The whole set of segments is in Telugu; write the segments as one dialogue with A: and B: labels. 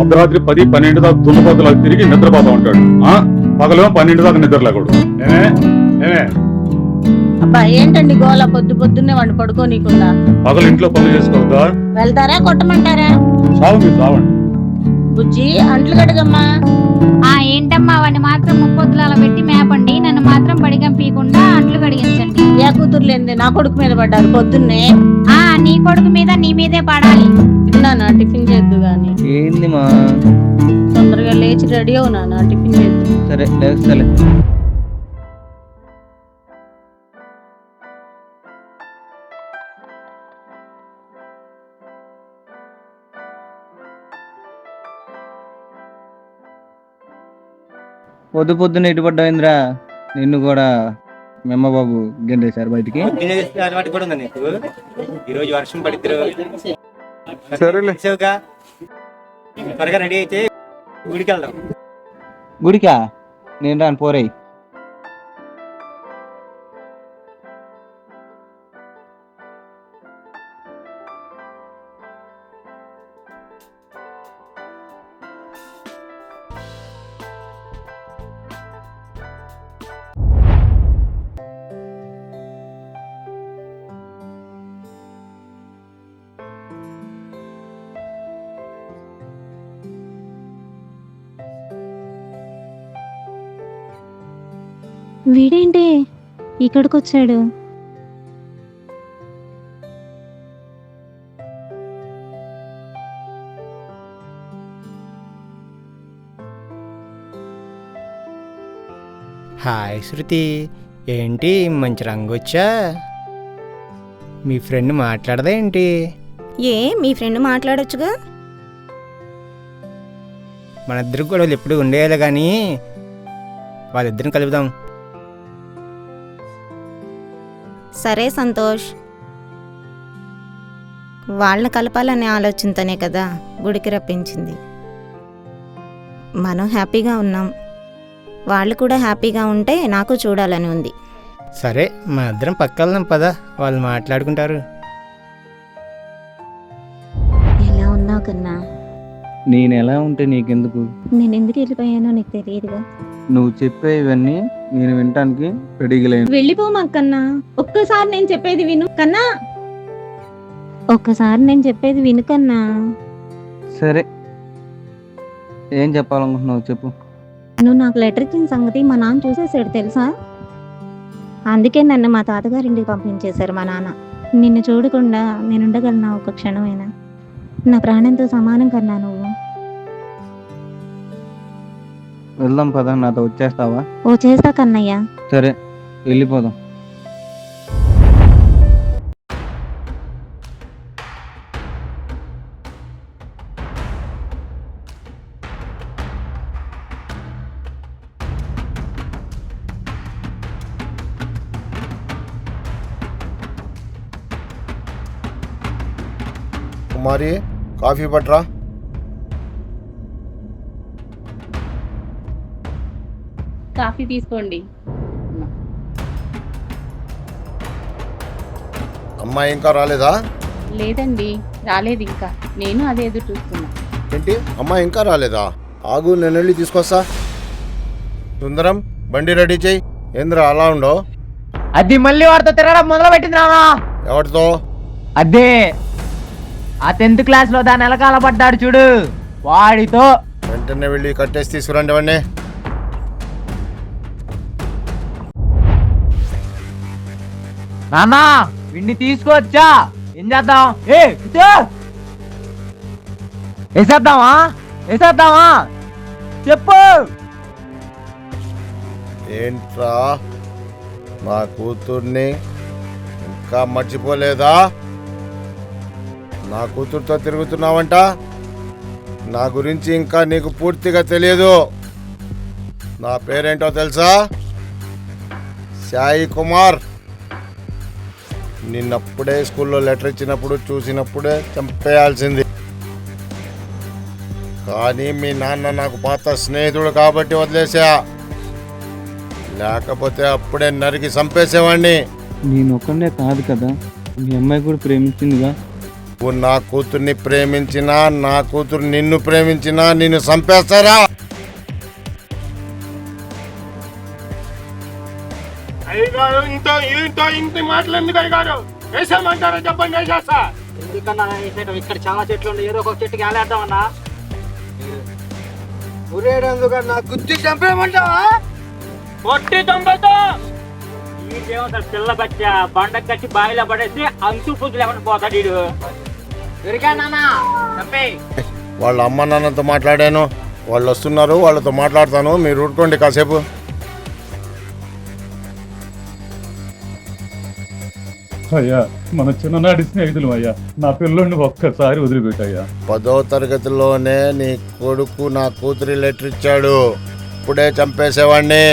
A: అర్ధరాత్రి 10-12 దాకా దున్నపోతలా తిరిగి నిద్రపోతా ఉంటాడు. పగలేమో 12 దాకా నిద్ర లేకూడదు. ఏమే
B: అబ్బా ఏంటండి గోల పొద్దున్నే వాడిని పడుకోనీకుండా?
A: పగలు ఇంట్లో పనులు చేసుకోవద్దా?
B: వెళ్తారా కొట్టమంటారా?
A: సాగు మీరు సావండి.
B: బుజ్జి అంట్లు కడగమ్మా.
C: ఏంటమ్మా వాడిని మాత్రం ముప్పొద్దులు అలా పెట్టి మేపండి, నన్ను మాత్రం పడిగం పీకుండా అంట్లు కడిగించండి.
B: ఏ కూతుర్లేంది నా కొడుకు మీద పడ్డారు పొద్దున్నే.
C: నీ కొడుకు మీద నీ మీదే పడాలి.
B: నాన్న టిఫిన్ చేద్దు గాని.
D: ఏంది మా
B: తొందరగా లేచి రెడీ అవు నాన్న, టిఫిన్ చేద్దు.
D: సరే లేస్తలే. పొద్దున్న ఇటు పడ్డాయింద్రా, నిన్ను కూడా మెమ్మ బాబు గెంటేశారు బయటికి.
E: అలవాటు కూడా ఉందా నీకు? ఈరోజు వర్షం పడిద్దరు.
D: సరేలే.
E: త్వరగా రెడీ అయితే గుడికి వెళ్దాం.
D: గుడికా? నేను రాను, పోరేయి.
F: వీడేంటి ఇక్కడికి వచ్చాడు?
E: హాయ్ శృతి, ఏంటి మంచి రంగు వచ్చా? మీ ఫ్రెండ్ మాట్లాడదా ఏంటి?
F: మీ ఫ్రెండ్ మాట్లాడొచ్చుగా.
E: మన ఇద్దరికి కూడా ఎప్పుడు ఉండేయాలి కానీ వాళ్ళిద్దరిని కలుపుదాం.
F: సరే సంతోష్, వాళ్ళని కలపాలనే ఆలోచనతోనే కదా గుడికి రప్పించింది. మనం హ్యాపీగా ఉన్నాం, వాళ్ళు కూడా హ్యాపీగా ఉంటే నాకు చూడాలని ఉంది.
E: సరే మన ఇద్దరం పక్కన పదా, వాళ్ళు మాట్లాడుకుంటారు.
F: ఎలా ఉన్నావు కన్నా?
D: నేను ఎలా ఉంటే నీకెందుకు?
F: నేను ఎందుకు వెళ్ళిపోయానో నీకు తెలియదుగా.
D: నువ్వు చెప్పే ఇవన్నీ నేను వినటానికి రెడీగలేను.
F: వెళ్ళిపోమా కన్నా, ఒక్కసారి నేను చెప్పేది విను కన్నా. ఒక్కసారి నేను చెప్పేది విను కన్నా.
D: సరే, ఏం చెప్పాలనుకుంటున్నావు చెప్పు.
F: నువ్వు నాకు లెటర్ ఇచ్చిన సంగతి మా నాన్న చూసేసాడు తెలుసా. అందుకే నన్ను మా తాతగారింటికి పంపించేశారు మా నాన్న. నిన్ను చూడకుండా నేను ఉండగలనా ఒక క్షణమైనా? నా ప్రాణంతో సమానం కన్నా నువ్వు.
D: వెళ్దాం పదా, నాతో వచ్చేస్తావా?
F: ఓ చేస్తా కన్నయ్య.
D: సరే వెళ్ళిపోదాం.
G: కుమారి, కాఫీ పట్రా.
B: కాఫీ తీసుకోండి.
G: అమ్మాయి ఇంకా రాలేదా?
B: లేదండి, రాలేదు ఇంకా. నేను అదే ఎదురు చూస్తున్నా.
G: ఏంటి అమ్మాయి ఇంకా రాలేదా? ఆగు, నేను వెళ్ళి తీసుకొస్తా. సుందరం, బండి రెడీ చెయ్యి. ఏంద్రా అలా ఉండో?
H: అది మళ్ళీ వాడితో తిరగడం మొదలు పెట్టింది నాన్న.
G: ఎవరితో?
H: అదే ఆ 10th క్లాస్ లో దాని ఎలకాల పడ్డాడు చూడు, వాడితో.
G: వెంటనే వెళ్ళి కట్టేసి తీసుకురండి వాడిని.
H: నాన్న వీడిని తీసుకొచ్చా, ఏం చేద్దాం? వేసేద్దామా చెప్పు.
G: ఏంట్రా, నా కూతుర్ని ఇంకా మర్చిపోలేదా? నా కూతురుతో తిరుగుతున్నావంట. నా గురించి ఇంకా నీకు పూర్తిగా తెలియదు. నా పేరేంటో తెలుసా? సాయి కుమార్. నిన్నప్పుడే స్కూల్లో లెటర్ ఇచ్చినప్పుడు చూసినప్పుడే చంపేయాల్సింది. కానీ మీ నాన్న నాకు పాత స్నేహితుడు కాబట్టి వదిలేసా, లేకపోతే అప్పుడే నరికి చంపేసేవాడిని.
D: నేను ఒక్కడే కాదు కదా, మీ అమ్మాయి కూడా ప్రేమించిందిగా.
G: నువ్వు నా కూతుర్ని ప్రేమించినా, నా కూతురు నిన్ను ప్రేమించినా నిన్ను చంపేస్తారా?
I: ఇంటి మాటలు ఎందుకు అయ్యారు? వేసామంటారా చెప్పండి, వేసేస్తా.
H: ఎందుకన్నా ఇక్కడ చాలా చెట్లు ఉన్నాయి, ఏదో ఒక చెట్టుకి ఆలేద్దామన్నా.
I: ఊరేడందుకన్నా గుద్ది చంపేయమంటావా? కొట్టి చంపేస్తా.
H: పిల్ల బచ్చ బండ కట్టి బావిలో పడేసి అంచు పుద్దులు ఏమన్నా పోతాడు వీడు. దొరికానా?
G: వాళ్ళ అమ్మ నాన్నతో మాట్లాడాను, వాళ్ళు వస్తున్నారు, వాళ్ళతో మాట్లాడతాను, మీరు ఊరుకోండి కాసేపు.
A: అయ్యా మన చిన్ననాటి స్నేహితులు అయ్యా, నా పిల్లోడిని ఒక్కసారి వదిలిపెట్టయ్యా.
G: 10వ తరగతిలోనే నీ కొడుకు నా కూతురి లెటర్ ఇచ్చాడు, ఇప్పుడే చంపేసేవాడిని.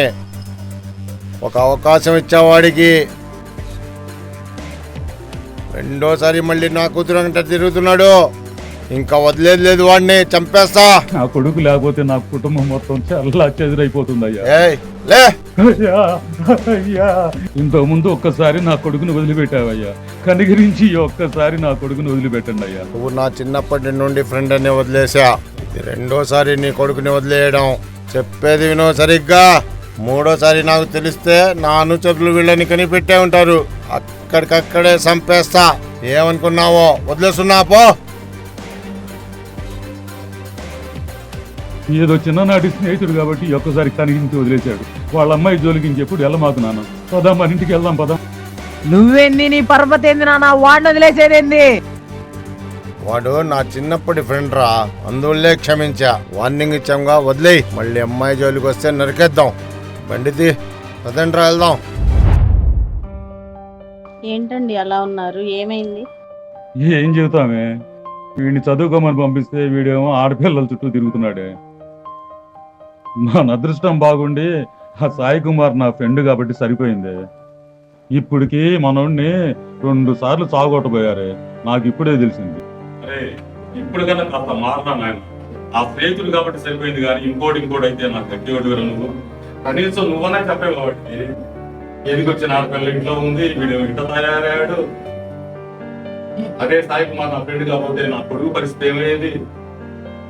G: ఒక అవకాశం ఇచ్చేవాడికి. రెండోసారి మళ్ళీ నా కూతురు అంట తిరుగుతున్నాడు, ఇంకా వదిలేదు లేదు, వాడిని చంపేస్తా.
A: నా కొడుకు లేకపోతే నా కుటుంబం మొత్తం చాలా చెదిరైపోతుంది అయ్యా.
G: ఏయ్ లే.
A: అయ్యా అయ్యా, ఇంతకు ముందు ఒక్కసారి నా కొడుకుని వదిలిపెట్టావయ్యా, కనికరించి ఒక్కసారి నా కొడుకుని వదిలిపెట్టండి అయ్యా.
G: నువ్వు నా చిన్నప్పటి నుండి ఫ్రెండ్ అని వదిలేసా, ఇది రెండోసారి నీ కొడుకుని వదిలేయడం. చెప్పేది వినో సరిగ్గా. మూడోసారి నాకు తెలిస్తే నా అనుచరులు వీళ్ళని కనిపెట్టే ఉంటారు, అక్కడికక్కడే చంపేస్తా. ఏమనుకున్నావో? వదిలేస్తున్నా పో.
A: ఏదో చిన్ననాటి స్నేహితుడు కాబట్టి ఒక్కసారి కనిగించి వదిలేశాడు. వాళ్ళ అమ్మాయి జోలికి ఇంకెప్పుడు వెళ్ళమాకు నాన్న. పదా మన ఇంటికి వెళ్దాం పదా.
H: నువ్వేంది, నీ పర్వత ఏంది నాన్న, వాడిని వదిలేసేదేంది?
G: వాడు నా చిన్నప్పటి ఫ్రెండ్ రా, అందువల్లే క్షమించా. వార్నింగ్ ఇచ్చాంగా, వదిలేయి. మళ్ళీ అమ్మాయి జోలికి వస్తే నరికేద్దాం. బండిది పదండ్రా, వెళ్దాం.
B: ఏంటండి అలా ఉన్నారు? ఏమైంది?
A: ఏం చెబుతామే, వీడిని చదువుకోమని పంపిస్తే వీడేమో ఆడపిల్లల చుట్టూ తిరుగుతున్నాడే. నా అదృష్టం బాగుండి ఆ సాయి కుమార్ నా ఫ్రెండ్ కాబట్టి సరిపోయింది. ఇప్పటికి మనోడిని 2 సార్లు సాగొట్టబోయారే, నాకు ఇప్పుడే తెలిసింది. అరే ఇప్పుడు కన్నా కాస్త మారనా నాయన. ఆ స్నేహితుడు కాబట్టి సరిపోయింది, కానీ ఇంకోటి అయితే నాకు గట్టి ఒడివరా. నువ్వు కనీసం నువ్వనే చెప్పావు కాబట్టి. ఎదిగొచ్చిన ఆడపిల్ల ఇంట్లో ఉంది, వీడు ఇంట తయారయ్యాడు. అదే సాయి కుమార్ నా ఫ్రెండ్ కాబట్టి నా కొడుకు పరిస్థితి ఏమయ్యేది?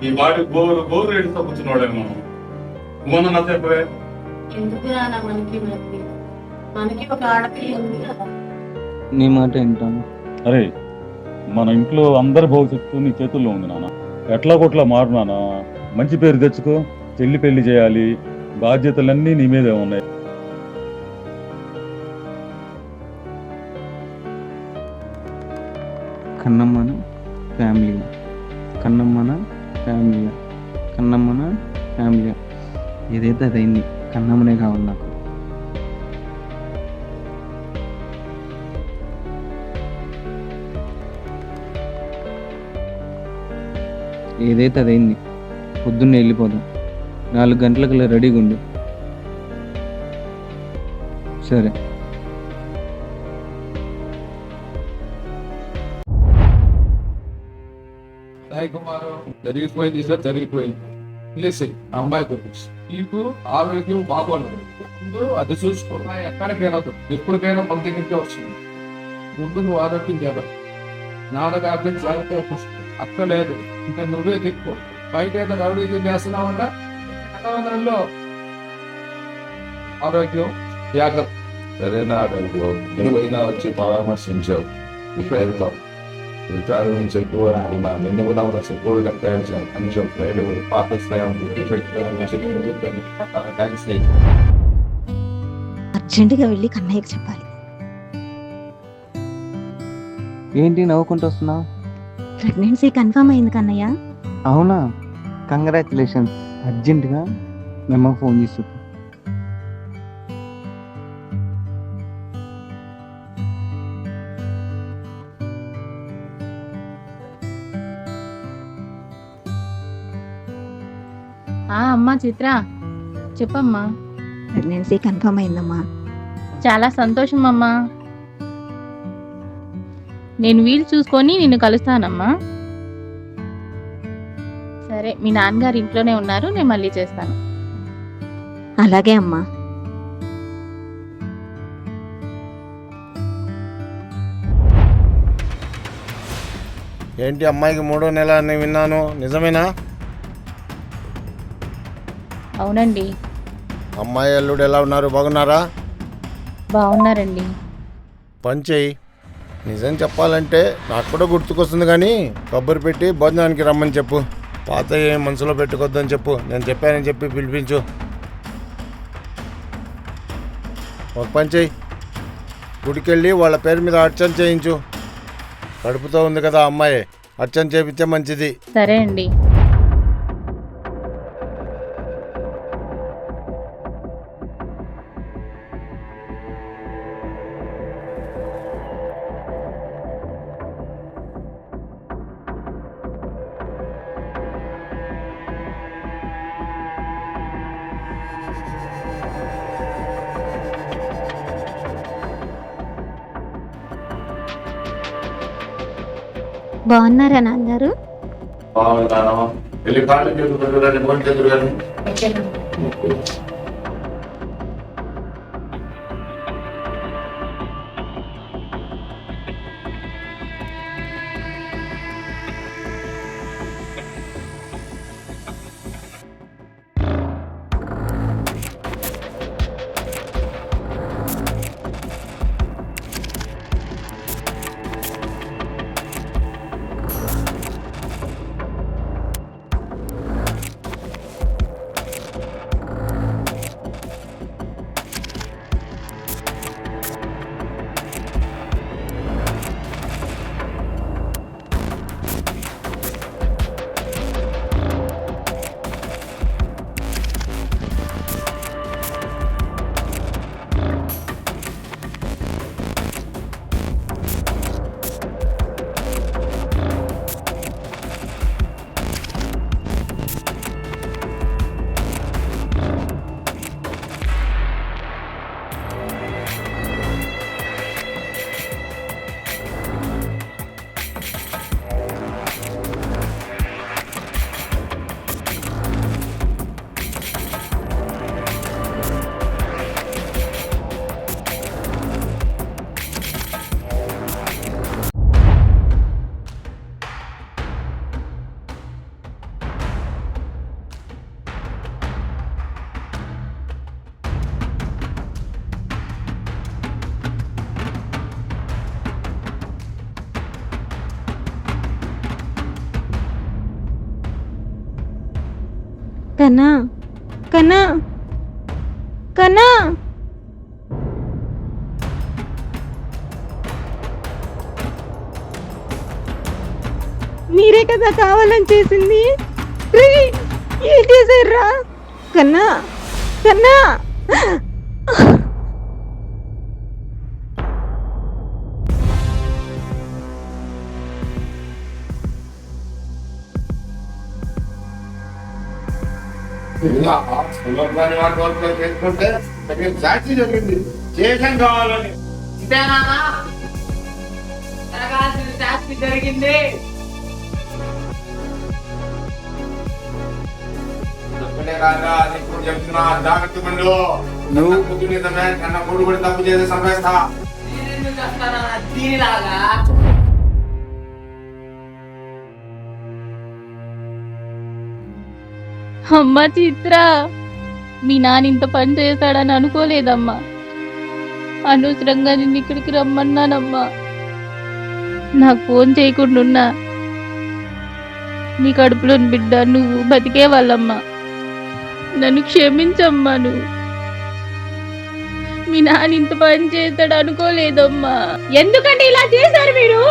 A: ఈ వాడి గోరు ఏడుస్తూ కూర్చున్నాడేమో. నువ్వన్నా నా చెప్పవే.
B: ఎందుకు రానా మనకి ఒక ఆడపిల్ల ఉంది కదా.
D: నీ మాట వింటాను.
A: అరే మన ఇంట్లో అందరి భవిష్యత్తు నీ చేతుల్లో ఉంది నాన్న. ఎట్లా కొట్లా మారు నాన్న. మంచి పేరు తెచ్చుకో, చెల్లి పెళ్లి చేయాలి, బాధ్యతలన్నీ నీ మీదే ఉన్నాయి.
D: కన్నమ్మన ఫ్యామిలీ, కన్నమ్మన ఫ్యామిలీ, కన్నమ్మన ఫ్యామిలీ. ఏదైతే అదైంది, కన్నమ్మనే కావాలి నాకు. ఏదైతే అదైంది, పొద్దున్నే వెళ్ళిపోదాం. 4 గంటలకు రెడీగా ఉండు. సరే.
J: సాయి కుమార్ జరిగిపోయింది సార్, జరిగిపోయింది. తెలిసి అమ్మాయి గురించి నీకు ఆరోగ్యం బాగోలేదు, ముందు అది చూసుకో. ఎక్కడికైనా ఎప్పటికైనా మన దగ్గరికి వస్తుంది. ముందు నువ్వు ఆరోగ్యం చేయాలి. నాన్నగా అర్థం జాగ్రత్తగా అక్కడ లేదు, ఇంకా నువ్వే దిక్కు. బయట ఏదో ఆరోగ్యం చేస్తున్నావంట, నెలలో ఆరోగ్యం జాగ్రత్త.
K: సరేనా? నువ్వైనా వచ్చి పరామర్శించావు, ఇప్పుడు వెళ్తాం. నుంచి ఎక్కువ నిన్ను కూడా ఎక్కువగా కొంచెం పాత
F: అర్జెంటుగా వెళ్ళి కన్నయ్యకి చెప్పాలి.
D: ఏంటి నవ్వుకుంటూ వస్తున్నావు?
F: ప్రెగ్నెన్సీ కన్ఫర్మ్ అయింది కన్నయ్య.
D: అవునా? కంగ్రాచులేషన్స్. అర్జెంటుగా మేము ఫోన్ చేసి చెప్పు.
B: అమ్మా చిత్ర, చెప్పమ్మా.
F: ప్రెగ్నెన్సీ కన్ఫర్మ్ అయిందమ్మా.
B: చాలా సంతోషం అమ్మా. నేను వీలు చూసుకొని నిన్ను కలుస్తానమ్మా. సరే, మీ నాన్నగారు ఇంట్లోనే ఉన్నారు, నేను మళ్ళీ చేస్తాను.
F: అలాగే అమ్మా.
G: ఏంటి అమ్మాయికి 3వ నెల అని విన్నాను, నిజమేనా?
C: అవునండి,
G: అమ్మాయి అల్లుడు ఎలా ఉన్నారు, బాగున్నారా?
C: బాగున్నారండి.
G: పని చెయ్యి. నిజం చెప్పాలంటే నాకు కూడా గుర్తుకొస్తుంది, కానీ కొబ్బరి పెట్టి భోజనానికి రమ్మని చెప్పు. పాత ఏం మనసులో పెట్టుకోద్దని చెప్పు. నేను చెప్పానని చెప్పి పిలిపించు. ఒక పని చెయ్యి, గుడికెళ్ళి వాళ్ళ పేరు మీద అర్చన చేయించు. కడుపుతో ఉంది కదా అమ్మాయి, అర్చన చేయించే మంచిది.
C: సరే అండి.
F: బాగున్నారా నాన్నగారు?
K: బాగున్నాను. వెళ్ళి కాళ్ళు చేతులు పెట్టుకోండి, భోజనం చేతులు కానీ.
F: కన్నా, కన్నా, కన్నా, మీరే కదా కావాలని చేసింది. ఏం చేశారా కన్నా? కన్నా,
I: సాక్షి జరిగింది, చేసం కావాలని.
H: సాక్షి జరిగింది.
I: చెప్తున్నా, జాగ్రత్త పండు. కన్నా కొడుకు కూడా తప్పు చేసి సంపేస్తా.
H: దీనిలాగా
C: అమ్మ చిత్ర, మీ నాన్న ఇంత పని చేశాడని అనుకోలేదమ్మా. అనవసరంగా నిన్ను ఇక్కడికి రమ్మన్నానమ్మా. నాకు ఫోన్ చేయకుండా నీ కడుపులోని బిడ్డ నువ్వు బతికే వాళ్ళమ్మా. నన్ను క్షమించమ్మా. నువ్వు మీ నాన్న ఇంత పని చేస్తాడు అనుకోలేదమ్మా. ఎందుకంటే ఇలా చేశారు మీరు?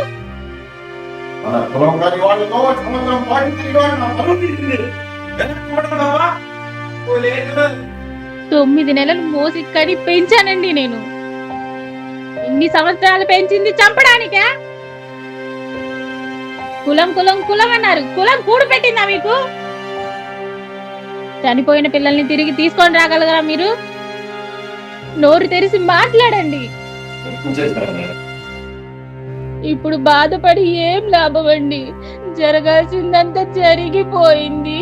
C: 9 నెలలు మోసి కని పెంచానండి నేను. ఇన్ని సంవత్సరాలు పెంచింది చంపడానికా? కులం కులం కులం అన్నారు. కులం కూడు పెట్టిందా మీకు? చనిపోయిన పిల్లల్ని తిరిగి తీసుకొని రాగలరా మీరు? నోరు తెరిచి మాట్లాడండి. ఇప్పుడు బాధపడి ఏం లాభం అండి? జరగాల్సిందంతా జరిగిపోయింది.